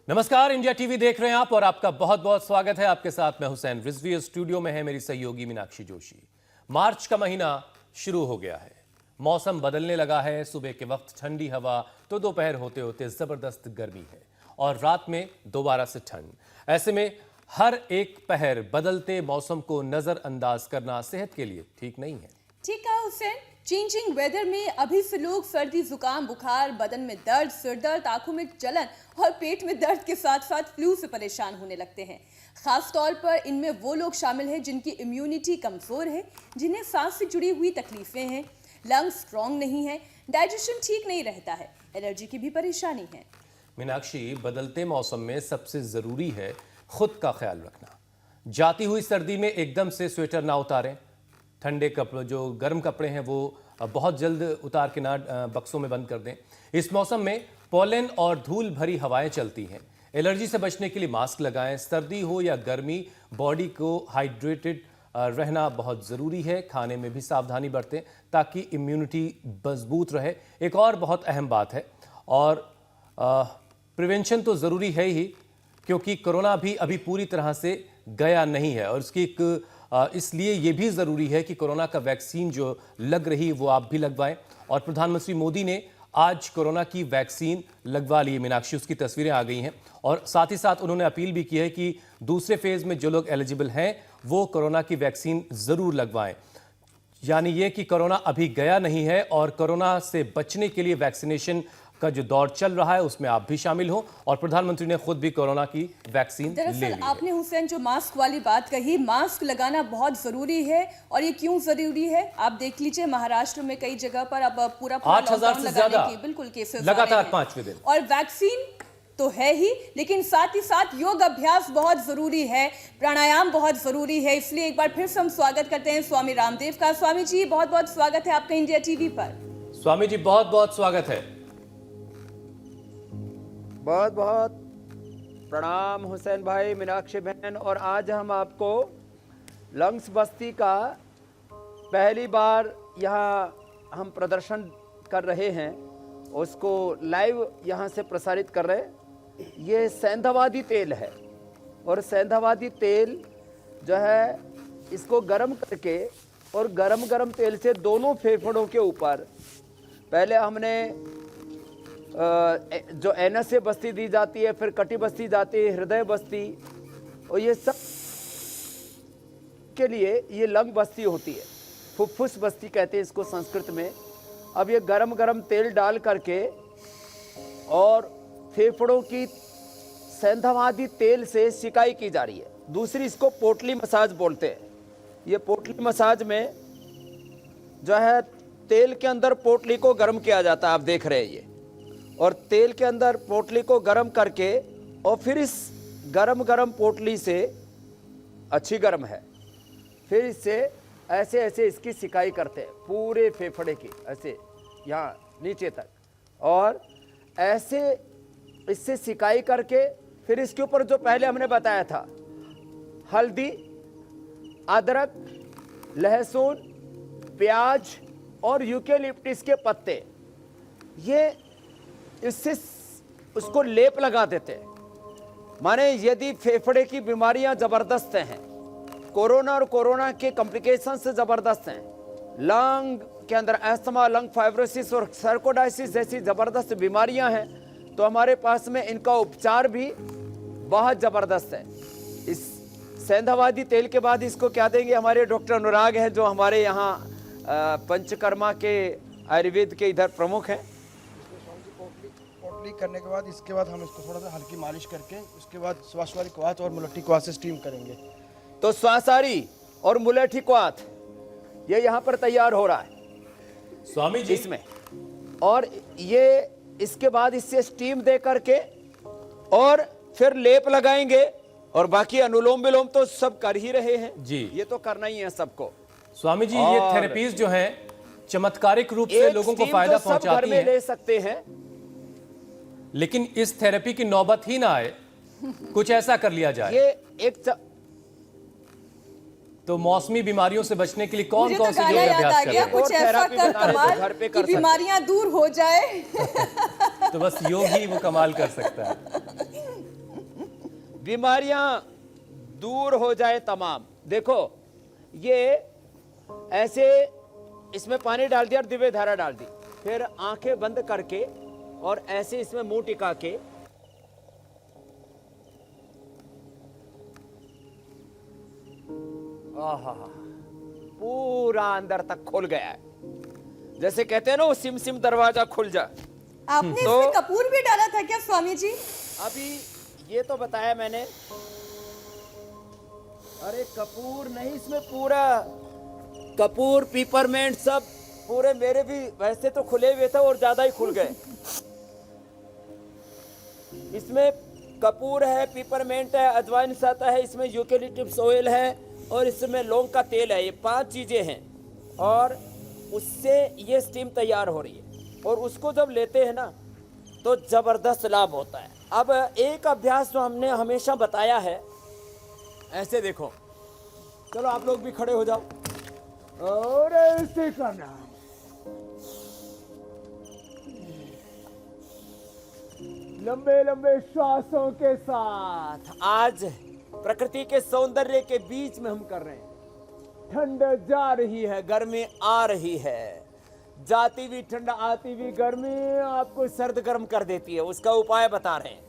नमस्कार, India TV देख रहे हैं आप और आपका बहुत बहुत स्वागत है। आपके साथ मैं हुसैन रिजवी। स्टूडियो में है मेरी सहयोगी मीनाक्षी जोशी। मार्च का महीना शुरू हो गया है, मौसम बदलने लगा है। सुबह के वक्त ठंडी हवा तो दोपहर होते होते जबरदस्त गर्मी है और रात में दोबारा से ठंड। ऐसे में हर एक पहर बदलते मौसम को नजरअंदाज करना सेहत के लिए ठीक नहीं है। ठीक है हुसैन, चेंजिंग वेदर में अभी से लोग सर्दी, जुकाम, बुखार, बदन में दर्द, सिर दर्द, आंखों में जलन और पेट में दर्द के साथ साथ फ्लू से परेशान होने लगते हैं। खास तौर पर इनमें वो लोग शामिल हैं जिनकी इम्यूनिटी कमजोर है, जिन्हें सांस से जुड़ी हुई तकलीफें हैं, लंग्स स्ट्रॉन्ग नहीं है, डाइजेशन ठीक नहीं रहता है, एलर्जी की भी परेशानी है। मीनाक्षी, बदलते मौसम में सबसे जरूरी है खुद का ख्याल रखना। जाती हुई सर्दी में एकदम से स्वेटर ना उतारें। ठंडे कपड़े, जो गर्म कपड़े हैं वो बहुत जल्द उतार के ना बक्सों में बंद कर दें। इस मौसम में पॉलन और धूल भरी हवाएं चलती हैं। एलर्जी से बचने के लिए मास्क लगाएं। सर्दी हो या गर्मी, बॉडी को हाइड्रेटेड रहना बहुत ज़रूरी है। खाने में भी सावधानी बरतें ताकि इम्यूनिटी मजबूत रहे। एक और बहुत अहम बात है, और प्रिवेंशन तो ज़रूरी है ही, क्योंकि कोरोना भी अभी पूरी तरह से गया नहीं है और इसकी इसलिए ये भी ज़रूरी है कि कोरोना का वैक्सीन जो लग रही है वो आप भी लगवाएं। और प्रधानमंत्री मोदी ने आज कोरोना की वैक्सीन लगवा ली। मीनाक्षी, उसकी तस्वीरें आ गई हैं और साथ ही साथ उन्होंने अपील भी की है कि दूसरे फेज़ में जो लोग एलिजिबल हैं वो कोरोना की वैक्सीन ज़रूर लगवाएं। यानी ये कि कोरोना अभी गया नहीं है और कोरोना से बचने के लिए वैक्सीनेशन का जो दौर चल रहा है उसमें आप भी शामिल हो। और प्रधानमंत्री ने खुद भी कोरोना की वैक्सीन ले ली है। दरअसल आपने हुसैन जो मास्क वाली बात कही, मास्क लगाना बहुत जरूरी है। और ये क्यों जरूरी है, आप देख लीजिए महाराष्ट्र में कई जगह पर अब पूरा 8,000 से ज्यादा बिल्कुल केसेस लगातार 5वें दिन। और वैक्सीन तो है ही, लेकिन साथ ही साथ योग अभ्यास बहुत जरूरी है, प्राणायाम बहुत जरूरी है। इसलिए एक बार फिर से हम स्वागत करते हैं स्वामी रामदेव का। स्वामी जी, बहुत बहुत स्वागत है आपका इंडिया टीवी पर। स्वामी जी, बहुत बहुत स्वागत है। बहुत बहुत प्रणाम हुसैन भाई, मीनाक्षी बहन। और आज हम आपको लंग्स बस्ती का पहली बार यहाँ हम प्रदर्शन कर रहे हैं, उसको लाइव यहाँ से प्रसारित कर रहे हैं। ये सेंधाबादी तेल है और सेंधाबादी तेल जो है इसको गर्म करके और गरम गरम तेल से दोनों फेफड़ों के ऊपर पहले हमने जो एनएस से बस्ती दी जाती है, फिर कटी बस्ती जाती है, हृदय बस्ती, और ये सब के लिए ये लंग बस्ती होती है, फुफ्फुस बस्ती कहते हैं इसको संस्कृत में। अब ये गरम गरम तेल डाल करके और फेफड़ों की सेंधाबादी तेल से सिकाई की जा रही है। दूसरी इसको पोटली मसाज बोलते हैं। ये पोटली मसाज में जो है तेल के अंदर पोटली को गर्म किया जाता है, आप देख रहे हैं ये, और तेल के अंदर पोटली को गर्म करके और फिर इस गरम गरम पोटली से, अच्छी गर्म है, फिर इससे ऐसे ऐसे इसकी सिकाई करते हैं पूरे फेफड़े की, ऐसे यहाँ नीचे तक, और ऐसे इससे सिकाई करके फिर इसके ऊपर जो पहले हमने बताया था, हल्दी, अदरक, लहसुन, प्याज और यूकेलिप्टिस के पत्ते, ये इससे उसको लेप लगा देते हैं। माने यदि फेफड़े की बीमारियां जबरदस्त हैं, कोरोना और कोरोना के कॉम्प्लिकेशन से जबरदस्त हैं, लंग के अंदर अस्थमा, लंग फाइब्रोसिस और सर्कोडाइसिस जैसी जबरदस्त बीमारियां हैं, तो हमारे पास में इनका उपचार भी बहुत जबरदस्त है। इस सेंधाबादी तेल के बाद इसको क्या देंगे, हमारे डॉक्टर अनुराग हैं जो हमारे यहाँ पंचकर्मा के आयुर्वेद के इधर प्रमुख हैं। करने के बाद इसके बाद हम इसको थोड़ा सा हल्की मालिश करके उसके बाद श्वासवारी क्वाथ और मुलट्ठी क्वाथ से स्टीम करेंगे। तो श्वासारी और मुलट्ठी क्वाथ ये यहाँ पर तैयार हो रहा है स्वामी जी इसमें, और ये इसके बाद इससे स्टीम दे करके और फिर लेप लगाएंगे, और बाकी अनुलोम विलोम तो सब कर ही रहे हैं जी, ये तो करना ही है सबको। स्वामी जी, ये थेरेपीज जो हैं चमत्कारिक रूप से लोगों को फायदा पहुंचाती हैं, ले सकते हैं, लेकिन इस थेरेपी की नौबत ही ना आए, कुछ ऐसा कर लिया जाए। ये एक तो मौसमी बीमारियों से बचने के लिए कौन मुझे कौन तो से गाना योग याद आ अभ्यास गया, करें? कुछ ऐसा कर कमाल घर पे कि कर सकते हैं। बीमारियां दूर हो जाए। तो बस योग ही वो कमाल कर सकता है। बीमारियां दूर हो जाए तमाम। देखो ये ऐसे इसमें पानी डाल दिया और दिव्य धारा डाल दी, फिर आंखें बंद करके और ऐसे इसमें मुंह टिका के आहा, पूरा अंदर तक खुल गया है। जैसे कहते हैं ना वो सिम सिम दरवाजा खुल जा। आपने तो- इसमें कपूर भी डाला था क्या स्वामी जी? अभी ये तो बताया मैंने। अरे कपूर नहीं, इसमें पूरा कपूर पीपरमेंट सब पूरे, मेरे भी वैसे तो खुले हुए थे और ज्यादा ही खुल गए। इसमें कपूर है, पीपरमेंट है, अजवाइन साता है, इसमें यूकेलिप्टस ऑयल है और इसमें लौंग का तेल है। ये 5 चीजें हैं और उससे ये स्टीम तैयार हो रही है और उसको जब लेते हैं ना तो जबरदस्त लाभ होता है। अब एक अभ्यास जो हमने हमेशा बताया है, ऐसे देखो, चलो आप लोग भी खड़े हो जाओ और ऐसे करना है। लंबे लंबे श्वासों के साथ आज प्रकृति के सौंदर्य के बीच में हम कर रहे हैं। ठंड जा रही है, गर्मी आ रही है, जाती हुई ठंड आती हुई गर्मी आपको सर्द गर्म कर देती है। उसका उपाय बता रहे हैं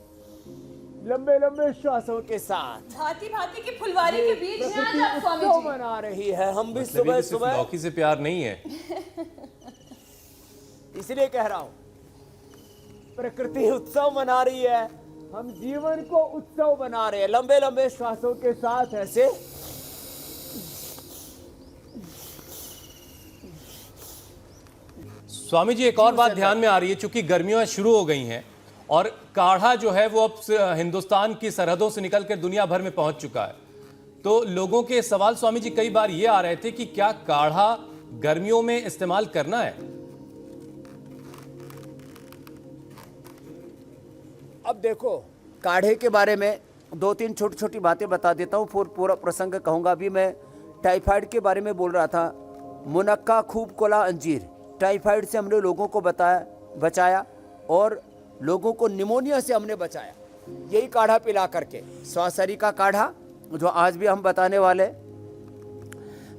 लंबे लंबे श्वासों के साथ। भांति भांति की फुलवारी के बीच में आज आप स्वामी उत्सव जी। मना रही है। हम भी मतलब ये सुबह तो सिर्फ सुबह लौकी से प्यार नहीं है। इसलिए कह रहा हूं प्रकृति उत्सव मना रही है, हम जीवन को उत्सव बना रहे हैं। लंबे लंबे श्वासों के साथ ऐसे स्वामी जी एक और बात ध्यान में आ रही है, चूंकि गर्मियां शुरू हो गई हैं और काढ़ा जो है वो अब हिंदुस्तान की सरहदों से निकलकर दुनिया भर में पहुंच चुका है, तो लोगों के सवाल स्वामी जी कई बार ये आ रहे थे कि क्या काढ़ा गर्मियों में इस्तेमाल करना है? अब देखो काढ़े के बारे में 2-3 छोटी छोटी बातें बता देता हूँ, फिर पूरा प्रसंग कहूँगा। अभी मैं टाइफाइड के बारे में बोल रहा था। मुनक्का, खूब कोला, अंजीर, टाइफाइड से हमने लोगों को बचाया और लोगों को निमोनिया से हमने बचाया, यही काढ़ा पिला करके। स्वासरी का काढ़ा जो आज भी हम बताने वाले।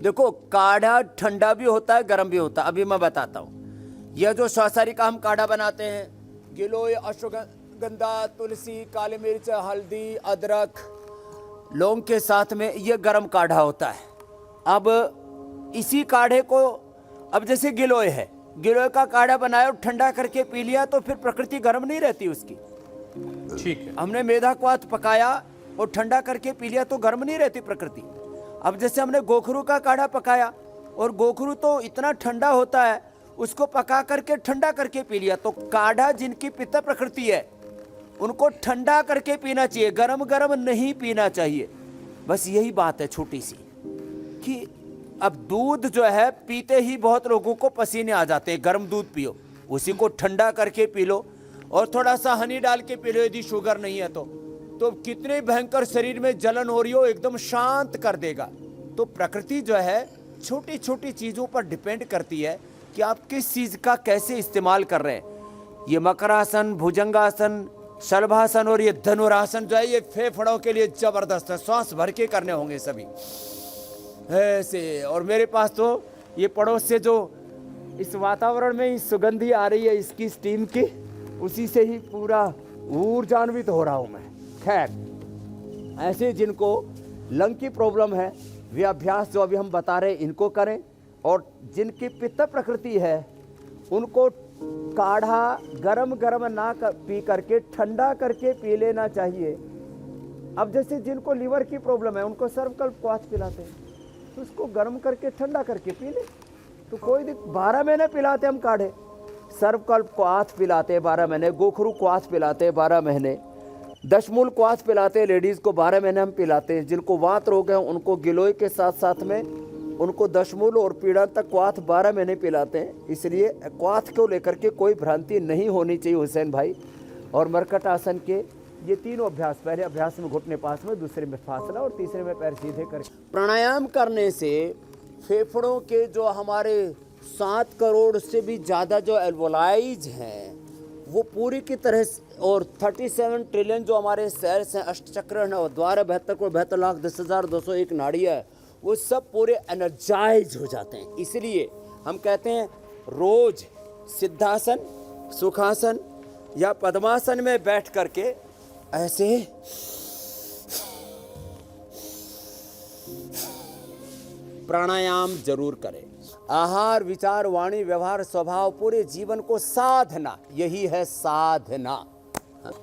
देखो काढ़ा ठंडा भी होता है, गर्म भी होता है। अभी मैं बताता हूँ। यह जो स्वासरी का हम काढ़ा बनाते हैं, गिलोय, अश्वगंधा, तुलसी, काली मिर्च, हल्दी, अदरक, लौंग के साथ में, यह गर्म काढ़ा होता है। अब इसी काढ़े को, अब जैसे गिलोय है, गिलोय का काढ़ा बनाया और ठंडा करके पी लिया तो फिर प्रकृति गर्म नहीं रहती उसकी। ठीक है। हमने मेधा क्वाथ पकाया और ठंडा करके पी लिया तो गर्म नहीं रहती प्रकृति। अब जैसे हमने गोखरू का काढ़ा पकाया और गोखरू तो इतना ठंडा होता है, उसको पका करके ठंडा करके पी लिया तो काढ़ा जिनकी पित्त प्रकृति है उनको ठंडा करके पीना चाहिए, गरम गरम नहीं पीना चाहिए। बस यही बात है छोटी सी कि अब दूध जो है पीते ही बहुत लोगों को पसीने आ जाते हैं। गर्म दूध पियो, उसी को ठंडा करके पी लो और थोड़ा सा हनी डाल के पी लो यदि शुगर नहीं है तो कितने भयंकर शरीर में जलन हो रही हो एकदम शांत कर देगा। तो प्रकृति जो है छोटी छोटी चीज़ों पर डिपेंड करती है कि आप किस चीज़ का कैसे इस्तेमाल कर रहे हैं। ये मकरासन, भुजंगासन, शलभासन और ये धनुरासन जो है ये फेफड़ों के लिए जबरदस्त है, श्वास भर के करने होंगे सभी ऐसे। और मेरे पास तो ये पड़ोस से जो इस वातावरण में ही सुगंधी आ रही है इसकी स्टीम की, उसी से ही पूरा ऊर्जान्वित हो रहा हूँ मैं। खैर ऐसे जिनको लंग की प्रॉब्लम है वे अभ्यास जो अभी हम बता रहे हैं इनको करें, और जिनकी पित्त प्रकृति है उनको काढ़ा गरम गरम ना पी करके ठंडा करके पी लेना चाहिए। अब जैसे जिनको लीवर की प्रॉब्लम है उनको सर्वकल्प क्वाथ पिलाते हैं तो उसको गर्म करके ठंडा करके पी ले तो कोई 12 महीने पिलाते हम काढ़े। सर्वकल्प क्वाथ पिलाते 12 महीने, गोखरू क्वाथ पिलाते 12 महीने, दशमूल क्वाथ पिलाते लेडीज़ को 12 महीने हम पिलाते हैं। जिनको वात रोग है उनको गिलोय के साथ साथ में उनको दशमूल और पीड़ा तक क्वाथ 12 महीने पिलाते हैं। इसलिए क्वाथ को लेकर के कोई भ्रांति नहीं होनी चाहिए हुसैन भाई। और मरकट आसन के ये तीनों अभ्यास, पहले अभ्यास में घुटने पास में, दूसरे में फासला और तीसरे में पैर सीधे करके प्राणायाम करने से फेफड़ों के जो हमारे 7 करोड़ से भी ज़्यादा जो एल्वोलाइज हैं वो पूरी की तरह और 37 ट्रिलियन जो हमारे सेल्स हैं, अष्टचक्र है, 12,72,10,201 नाड़ियाँ है, वो सब पूरे एनर्जाइज हो जाते हैं। इसलिए हम कहते हैं रोज सिद्धासन, सुखासन या पद्मासन में बैठ करके ऐसे प्राणायाम जरूर करें। आहार, विचार, वाणी, व्यवहार, स्वभाव, पूरे जीवन को साधना, यही है साधना।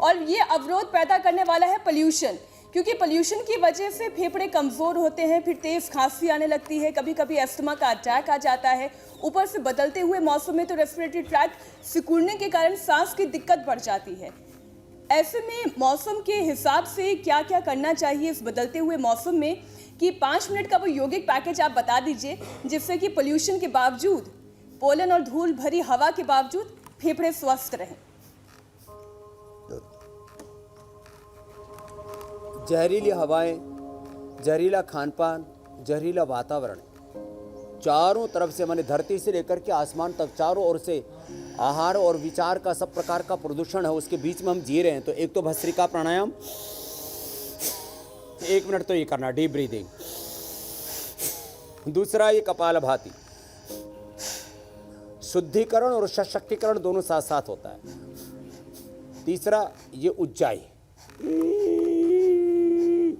और ये अवरोध पैदा करने वाला है पोल्यूशन, क्योंकि पोल्यूशन की वजह से फेफड़े कमजोर होते हैं, फिर तेज खांसी आने लगती है, कभी कभी अस्थमा का अटैक आ जाता है। ऊपर से बदलते हुए मौसम में तो रेस्पिरेटरी ट्रैक्ट सिकुड़ने के कारण सांस की दिक्कत बढ़ जाती है। ऐसे में मौसम के हिसाब से क्या क्या करना चाहिए इस बदलते हुए मौसम में, कि 5 मिनट का वो यौगिक पैकेज आप बता दीजिए, जिससे कि पोल्यूशन के बावजूद, पोलन और धूल भरी हवा के बावजूद फेफड़े स्वस्थ रहें। जहरीली हवाएं, जहरीला खानपान, जहरीला वातावरण, चारों तरफ से, माने धरती से लेकर के आसमान तक, चारों ओर से आहार और विचार का सब प्रकार का प्रदूषण है, उसके बीच में हम जी रहे हैं। तो एक तो भस्त्रिका प्राणायाम, 1 मिनट तो ये करना, डीप ब्रीदिंग। दूसरा ये कपालभाति, शुद्धिकरण और सशक्तिकरण दोनों साथ साथ होता है। तीसरा ये उज्जाई,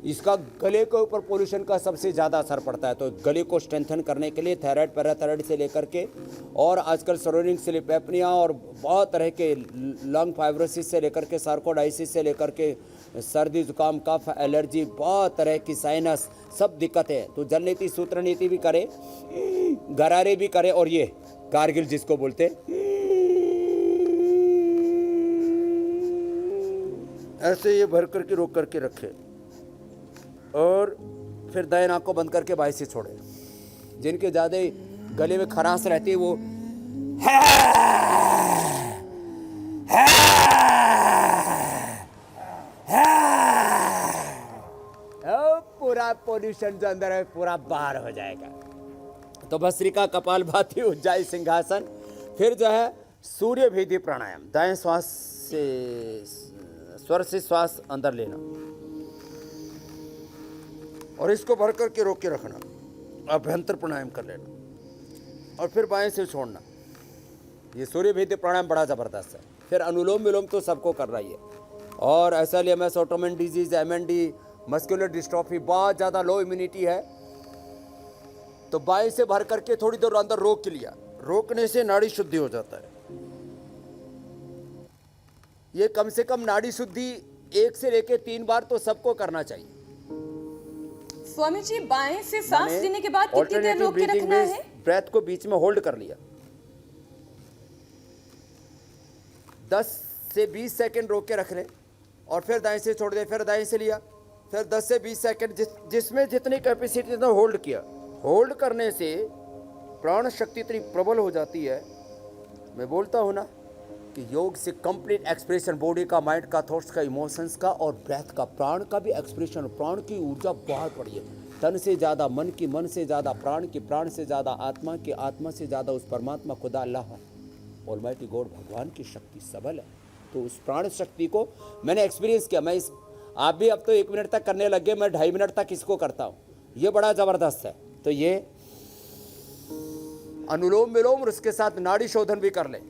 इसका गले के ऊपर पोल्यूशन का सबसे ज़्यादा असर पड़ता है। तो गले को स्ट्रेंथन करने के लिए थायराइड, पैराथायराइड से लेकर के और आजकल सरोनिक स्लीप एपनिया और बहुत तरह के लंग फाइब्रोसिस से लेकर के सार्कोडाइसिस से लेकर के सर्दी, जुकाम, कफ, एलर्जी, बहुत तरह की साइनस, सब दिक्कतें। तो जल नीति, सूत्र नीति भी करे, गरारे भी करे, और ये कारगिल जिसको बोलते, ऐसे ये भर करके रोक करके रखे और फिर दाएं नाक को बंद करके बाएं से छोड़े। जिनके ज़्यादा गले में खराश रहती है वो पूरा पोल्यूशन जो अंदर है पूरा बाहर हो जाएगा। तो भस्त्रिका, कपालभाति, उज्जाई, सिंहासन, फिर जो है सूर्य भेदी प्राणायाम, दाएं श्वास से, स्वर से श्वास अंदर लेना और इसको भर करके रोक के रखना, अभ्यंतर प्राणायाम कर लेना और फिर बाएं से छोड़ना। ये सूर्य भेदी प्राणायाम बड़ा ज़बरदस्त है। फिर अनुलोम विलोम तो सबको करना ही है। और SLMS, autoimmune disease, MND, muscular dystrophy, बहुत ज़्यादा लो इम्यूनिटी है, तो बाएं से भर करके थोड़ी देर अंदर रोक लिया। रोकने से नाड़ी शुद्धि हो जाता है। ये कम से कम नाड़ी शुद्धि 1 से लेकर 3 बार तो सबको करना चाहिए। स्वामी जी, बाएं से सांस लेने के बाद कितनी देर रोक के रखना है? ब्रेथ को बीच में होल्ड कर लिया, 10 से 20 सेकंड रोक के रख ले और फिर दाएं से छोड़ दे, फिर दाएं से लिया, फिर 10 से 20 सेकंड, जिसमें जितनी कैपेसिटी था होल्ड किया। होल्ड करने से प्राण शक्ति इतनी प्रबल हो जाती है। मैं बोलता हूँ ना कि योग से कंप्लीट एक्सप्रेशन, बॉडी का, माइंड का, थॉट्स का, इमोशंस का और ब्रेथ का, प्राण का भी एक्सप्रेशन। प्राण की ऊर्जा बहुत बड़ी है। तन से ज़्यादा मन की, मन से ज़्यादा प्राण की, प्राण से ज़्यादा आत्मा की, आत्मा से ज़्यादा उस परमात्मा खुदा अल्लाह ऑलमाइटी गॉड भगवान की शक्ति सबल है। तो उस प्राण शक्ति को मैंने एक्सपीरियंस किया। मैं आप भी अब तो 1 मिनट तक करने लगे, मैं 2.5 मिनट तक इसको करता हूँ। ये बड़ा ज़बरदस्त है। तो ये अनुलोम विलोम और उसके साथ नाड़ी शोधन भी कर लें।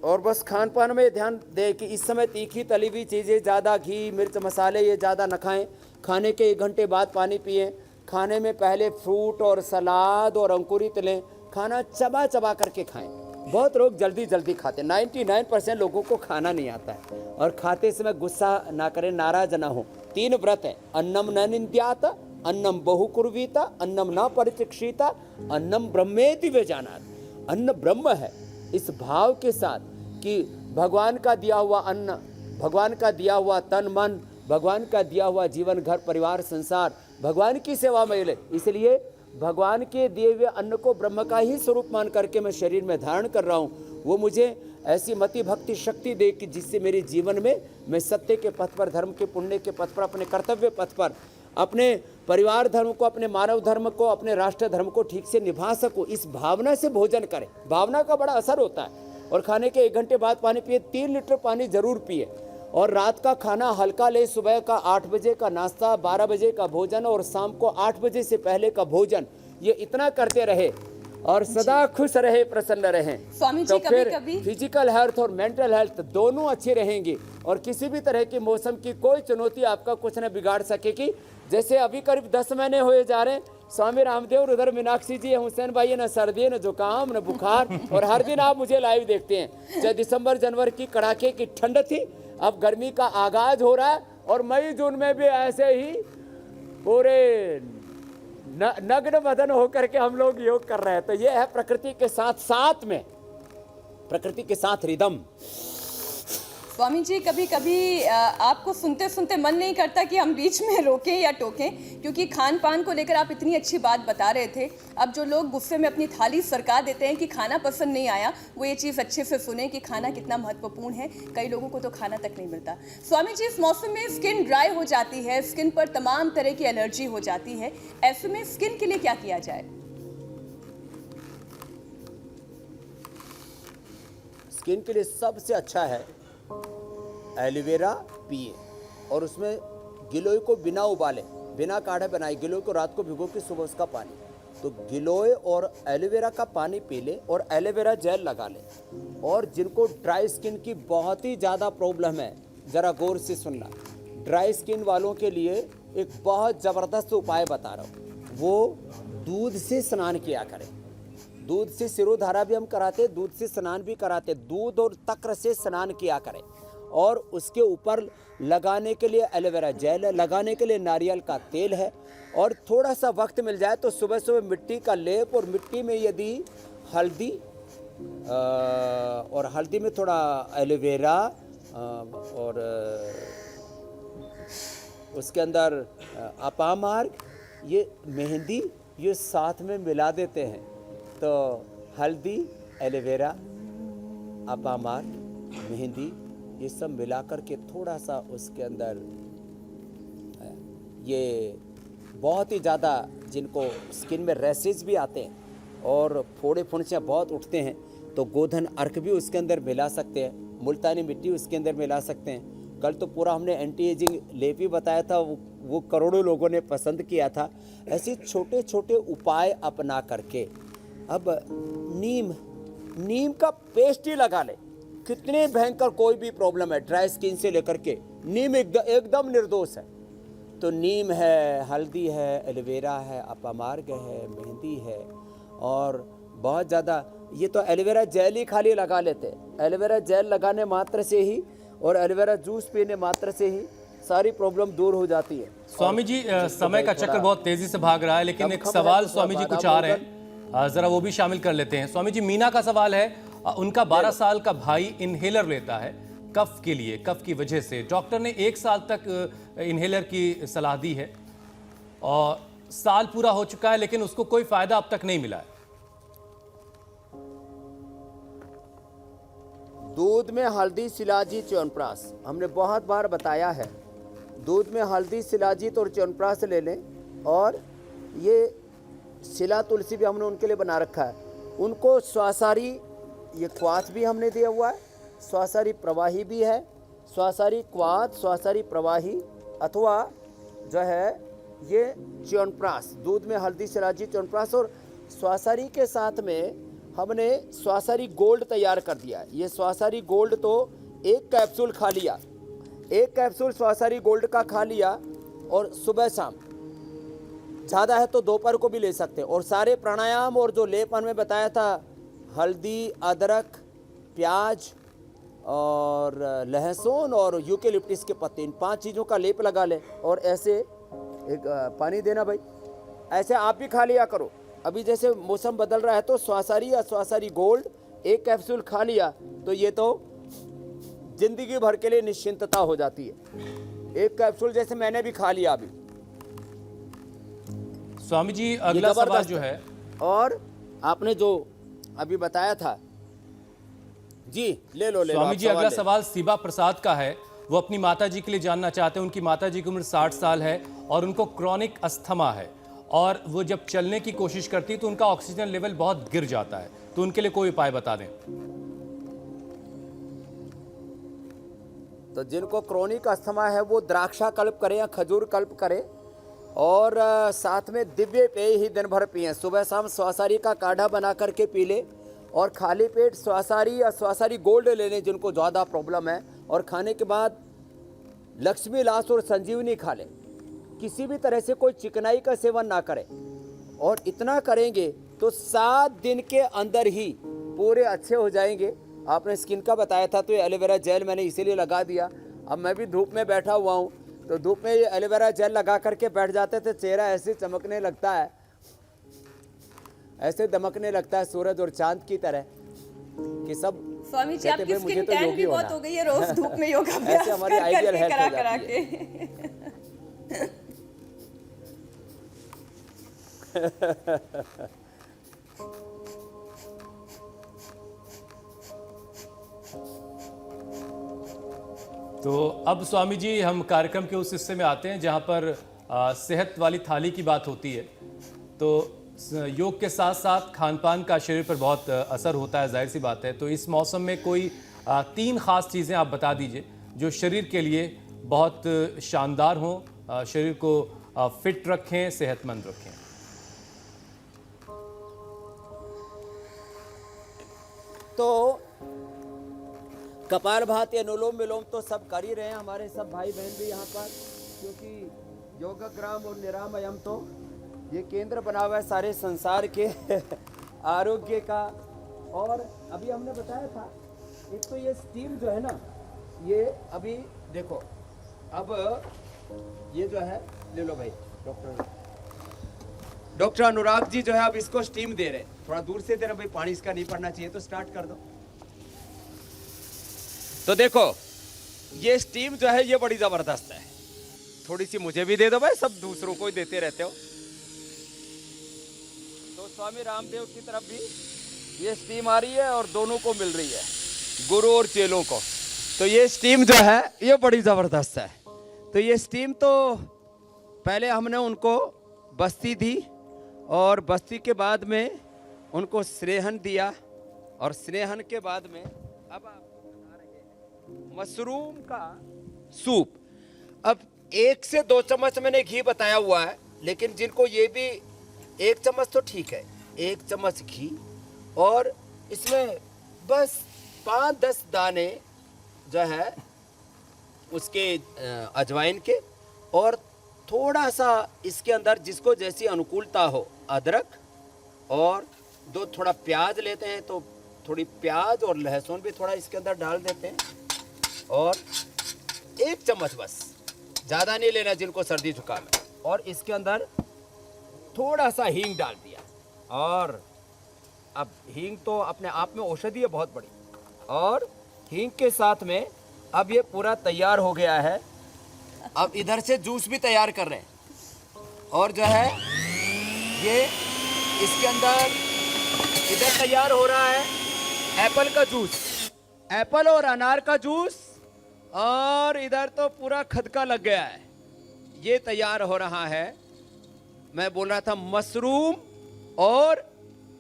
और बस खान पान में ध्यान दें कि इस समय तीखी तली हुई चीज़ें, ज़्यादा घी, मिर्च, मसाले ये ज़्यादा न खाएं। खाने के 1 घंटे बाद पानी पिएं। खाने में पहले फ्रूट और सलाद और अंकुरित लें। खाना चबा चबा करके खाएं। बहुत लोग जल्दी जल्दी खाते हैं। 99% लोगों को खाना नहीं आता है। और खाते समय गुस्सा ना करें, नाराज ना हो। 3 व्रत है, अन्नम न निंद्यात, अन्नम बहुकुर्वीत, अन्नम न परिचिक्षिता, अन्नम ब्रह्मेति व्यजानात्। अन्न ब्रह्म है, इस भाव के साथ कि भगवान का दिया हुआ अन्न, भगवान का दिया हुआ तन मन, भगवान का दिया हुआ जीवन, घर परिवार, संसार भगवान की सेवा में ले। इसलिए भगवान के दिए हुए अन्न को ब्रह्म का ही स्वरूप मान करके मैं शरीर में धारण कर रहा हूँ। वो मुझे ऐसी मति भक्ति शक्ति दे कि जिससे मेरे जीवन में मैं सत्य के पथ पर, धर्म के, पुण्य के पथ पर, अपने कर्तव्य पथ पर, अपने परिवार धर्म को, अपने मानव धर्म को, अपने राष्ट्र धर्म को ठीक से निभा सकूं। इस भावना से भोजन करें। भावना का बड़ा असर होता है। और खाने के 1 घंटे बाद पानी पिए। 3 लीटर पानी जरूर पिए और रात का खाना हल्का ले। सुबह का 8 बजे का नाश्ता, 12 बजे का भोजन और शाम को 8 बजे से पहले का भोजन, ये इतना करते रहे और सदा खुश रहे, प्रसन्न रहें। स्वामी जी, तो कभी फिर कभी फिजिकल हेल्थ और मेंटल हेल्थ दोनों अच्छी रहेंगी और किसी भी तरह की मौसम की कोई चुनौती आपका कुछ न बिगाड़ सकेगी। जैसे अभी करीब 10 महीने हुए जा रहे हैं, स्वामी रामदेव, उधर मीनाक्षी जी, हुसैन भाई, न सर्दी न जुकाम न बुखार, और हर दिन आप मुझे लाइव देखते हैं। चाहे दिसंबर जनवरी की कड़ाके की ठंड थी, अब गर्मी का आगाज हो रहा है और मई जून में भी ऐसे ही पूरे नग्न बदन होकर के हम लोग योग कर रहे हैं। तो ये है प्रकृति के साथ साथ में, प्रकृति के साथ रिदम। स्वामी जी, कभी कभी आपको सुनते सुनते मन नहीं करता कि हम बीच में रोकें या टोकें, क्योंकि खान पान को लेकर आप इतनी अच्छी बात बता रहे थे। अब जो लोग गुस्से में अपनी थाली सरका देते हैं कि खाना पसंद नहीं आया, वो ये चीज़ अच्छे से सुने कि खाना कितना महत्वपूर्ण है। कई लोगों को तो खाना तक नहीं मिलता। स्वामी जी, इस मौसम में स्किन ड्राई हो जाती है, स्किन पर तमाम तरह की एलर्जी हो जाती है, ऐसे में स्किन के लिए क्या किया जाए? स्किन के लिए सबसे अच्छा है एलोवेरा पिए और उसमें गिलोय को बिना उबाले, बिना काढ़े बनाए, गिलोय को रात को भिगो के सुबह उसका पानी, तो गिलोय और एलोवेरा का पानी पी ले और एलोवेरा जेल लगा ले। और जिनको ड्राई स्किन की बहुत ही ज़्यादा प्रॉब्लम है, ज़रा गौर से सुनना, ड्राई स्किन वालों के लिए एक बहुत ज़बरदस्त उपाय बता रहा हूँ। वो दूध से स्नान किया करें। दूध से सिरोधारा भी हम कराते, दूध से स्नान भी कराते। दूध और तक्र से स्नान किया करें और उसके ऊपर लगाने के लिए एलोवेरा जेल है, लगाने के लिए नारियल का तेल है। और थोड़ा सा वक्त मिल जाए तो सुबह सुबह मिट्टी का लेप, और मिट्टी में यदि हल्दी और हल्दी में थोड़ा एलोवेरा और उसके अंदर अपामार्ग, ये मेहंदी, ये साथ में मिला देते हैं। तो हल्दी, एलोवेरा, अपामार्ग, मेहंदी, ये सब मिलाकर के थोड़ा सा उसके अंदर, ये बहुत ही ज़्यादा जिनको स्किन में रैसेज भी आते हैं और फोड़े फुंसियाँ बहुत उठते हैं, तो गोधन अर्क भी उसके अंदर मिला सकते हैं, मुल्तानी मिट्टी उसके अंदर मिला सकते हैं। कल तो पूरा हमने एंटी एजिंग लेप ही बताया था, वो करोड़ों लोगों ने पसंद किया था। ऐसे छोटे छोटे उपाय अपना करके अब नीम का पेस्ट ही लगा ले। कितने भयंकर कोई भी प्रॉब्लम है ड्राई स्किन से लेकर के, नीम एकदम निर्दोष है। तो नीम है, हल्दी है, एलोवेरा है, अपामार्ग है, मेहंदी है, और बहुत ज़्यादा ये तो एलोवेरा जेल ही खाली लगा लेते हैं। एलोवेरा जेल लगाने मात्र से ही और एलोवेरा जूस पीने मात्र से ही सारी प्रॉब्लम दूर हो जाती है। स्वामी जी, समय का चक्र बहुत तेजी से भाग रहा है, लेकिन एक सवाल स्वामी जी कुछ आ रहे हैं, जरा वो भी शामिल कर लेते हैं। स्वामी जी, मीना का सवाल है, उनका 12 साल का भाई इनहेलर लेता है कफ के लिए, कफ की वजह से। डॉक्टर ने 1 साल तक इनहेलर की सलाह दी है और साल पूरा हो चुका है, लेकिन उसको कोई फायदा अब तक नहीं मिला है। दूध में हल्दी, शिलाजीत, च्यवनप्राश, हमने बहुत बार बताया है। दूध में हल्दी, शिलाजीत और च्यवनप्राश ले लें, और ये शिला तुलसी भी हमने उनके लिए बना रखा है। उनको स्वासारी, ये क्वाथ भी हमने दिया हुआ है, स्वासारी प्रवाही भी है। स्वासारी क्वाथ, स्वासारी प्रवाही, अथवा जो है ये च्यवनप्राश, दूध में हल्दी, शिलाजीत, च्यवनप्राश, और स्वासारी के साथ में हमने स्वासारी गोल्ड तैयार कर दिया है। ये स्वासारी गोल्ड तो 1 कैप्सूल खा लिया, 1 कैप्सूल स्वासारी गोल्ड का खा लिया, और सुबह शाम, ज़्यादा है तो दोपहर को भी ले सकते हैं। और सारे प्राणायाम और जो लेपन में बताया था, हल्दी, अदरक, प्याज और लहसुन और यूकेलिप्टिस के पत्ते, इन 5 चीज़ों का लेप लगा ले और ऐसे एक पानी देना भाई, ऐसे आप भी खा लिया करो। अभी जैसे मौसम बदल रहा है तो स्वासारी या स्वासारी गोल्ड 1 कैप्सूल खा लिया तो ये तो जिंदगी भर के लिए निश्चिंतता हो जाती है। 1 कैप्सूल जैसे मैंने भी खा लिया अभी। स्वामी जी, अगला सवाल जो है, और आपने जो अभी बताया था, जी ले लो स्वामी जी, अगला सवाल शिवा प्रसाद का है। वो अपनी माता जी के लिए जानना चाहते हैं। उनकी माता जी की उम्र 60 साल है और उनको क्रॉनिक अस्थमा है, और वो जब चलने की कोशिश करती है तो उनका ऑक्सीजन लेवल बहुत गिर जाता है, तो उनके लिए कोई उपाय बता दें। तो जिनको क्रोनिक अस्थमा है वो द्राक्षा कल्प करें या खजूर कल्प करें, और साथ में दिव्य पेय ही दिन भर पिएं। सुबह शाम स्वासारी का काढ़ा बना करके पी लें, और खाली पेट स्वासारी या स्वासारी गोल्ड ले लें जिनको ज़्यादा प्रॉब्लम है, और खाने के बाद लक्ष्मी लाश और संजीवनी खा लें। किसी भी तरह से कोई चिकनाई का सेवन ना करें, और इतना करेंगे तो 7 दिन के अंदर ही पूरे अच्छे हो जाएंगे। आपने स्किन का बताया था, तो ये एलोवेरा जेल मैंने इसीलिए लगा दिया। अब मैं भी धूप में बैठा हुआ हूँ, तो धूप में ये एलोवेरा जेल लगा करके बैठ जाते थे, चेहरा ऐसे चमकने लगता है, ऐसे दमकने लगता है सूरज और चांद की तरह कि सब स्वामी जी कहते आपकी भाई मुझे स्किन तो टैन योगी भी बहुत होना। हो गई है, रोज धूप में योगाभ्यास ऐसे हमारी कर आइडियल करके हेल्थ करा हो करा जाती के तो अब स्वामी जी हम कार्यक्रम के उस हिस्से में आते हैं जहां पर सेहत वाली थाली की बात होती है। तो योग के साथ साथ खान पान का शरीर पर बहुत असर होता है, जाहिर सी बात है। तो इस मौसम में कोई 3 खास चीज़ें आप बता दीजिए जो शरीर के लिए बहुत शानदार हों, शरीर को फिट रखें, सेहतमंद रखें। तो कपाल भात या अनुलोम विलोम तो सब कर ही रहे हैं हमारे सब भाई बहन भी यहाँ पर, क्योंकि योगग्राम और निरामयम तो ये केंद्र बना हुआ है सारे संसार के आरोग्य का। और अभी हमने बताया था, एक तो ये स्टीम जो है ना, ये अभी देखो, अब ये जो है ले लो भाई, डॉक्टर अनुराग जी जो है अब इसको स्टीम दे रहे हैं। थोड़ा दूर से दे रहे भाई, पानी इसका नहीं पड़ना चाहिए, तो स्टार्ट कर दो। तो देखो ये स्टीम जो है ये बड़ी जबरदस्त है। थोड़ी सी मुझे भी दे दो भाई, सब दूसरों को ही देते रहते हो। तो स्वामी रामदेव की तरफ भी ये स्टीम आ रही है और दोनों को मिल रही है, गुरु और चेलों को। तो ये स्टीम जो है ये बड़ी जबरदस्त है। तो ये स्टीम तो पहले हमने उनको बस्ती दी, और बस्ती के बाद में उनको स्नेहन दिया, और स्नेहन के बाद में अब आपको बता रहे हैं मशरूम का सूप। अब 1 से 2 चम्मच मैंने घी बताया हुआ है, लेकिन जिनको ये भी 1 चम्मच तो ठीक है, 1 चम्मच घी, और इसमें बस 5-10 दाने जो है उसके अजवाइन के, और थोड़ा सा इसके अंदर जिसको जैसी अनुकूलता हो अदरक, और 2 थोड़ा प्याज लेते हैं तो थोड़ी प्याज और लहसुन भी थोड़ा इसके अंदर डाल देते हैं, और 1 चम्मच बस, ज़्यादा नहीं लेना जिनको सर्दी जुकाम है। और इसके अंदर थोड़ा सा हींग डाल दिया, और अब हींग तो अपने आप में औषधि है बहुत बड़ी, और हींग के साथ में अब ये पूरा तैयार हो गया है। अब इधर से जूस भी तैयार कर रहे हैं, और जो है ये इसके अंदर इधर तैयार हो रहा है एप्पल का जूस, एप्पल और अनार का जूस, और इधर तो पूरा खदका लग गया है। ये तैयार हो रहा है, मैं बोल रहा था मशरूम और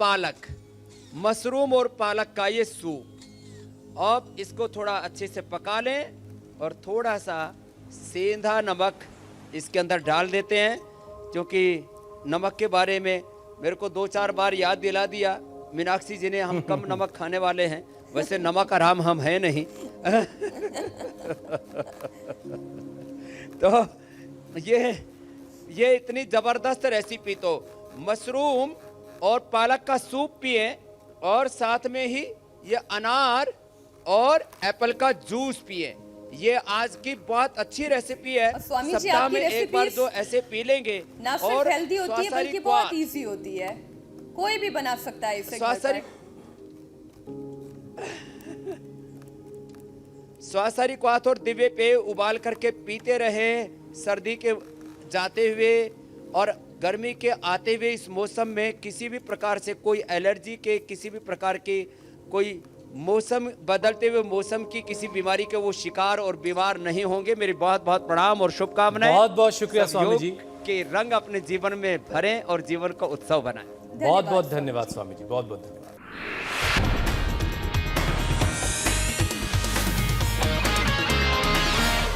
पालक, मशरूम और पालक का ये सूप। अब इसको थोड़ा अच्छे से पका लें, और थोड़ा सा सेंधा नमक इसके अंदर डाल देते हैं, क्योंकि नमक के बारे में मेरे को 2-4 बार याद दिला दिया मीनाक्षी जी ने, हम कम नमक खाने वाले हैं, वैसे नमक आराम हम हैं नहीं तो ये इतनी ज़बरदस्त रेसिपी, तो मशरूम और पालक का सूप पिए, और साथ में ही ये अनार और एप्पल का जूस पिए। ये आज की बहुत अच्छी रेसिपी है। स्वामी जी, सप्ताह आपकी में एक बार जो ऐसे पी लेंगे, ना सिर्फ हेल्दी होती है बल्कि बहुत इजी होती है, कोई भी बना सकता है इसे घर पर। स्वासारी क्वाथ और दिव्य पेय उबाल करके पीते रहे, सर्दी के जाते हुए और गर्मी के आते हुए इस मौसम में किसी भी प्रकार से कोई एलर्जी के, किसी भी प्रकार के कोई मौसम बदलते हुए मौसम की किसी बीमारी के वो शिकार और बीमार नहीं होंगे। मेरी बहुत बहुत प्रणाम और शुभकामनाएं। बहुत बहुत शुक्रिया स्वामी जी, के रंग अपने जीवन में भरें और जीवन का उत्सव बनाएं। बहुत बहुत धन्यवाद स्वामी जी, बहुत बहुत धन्यवाद।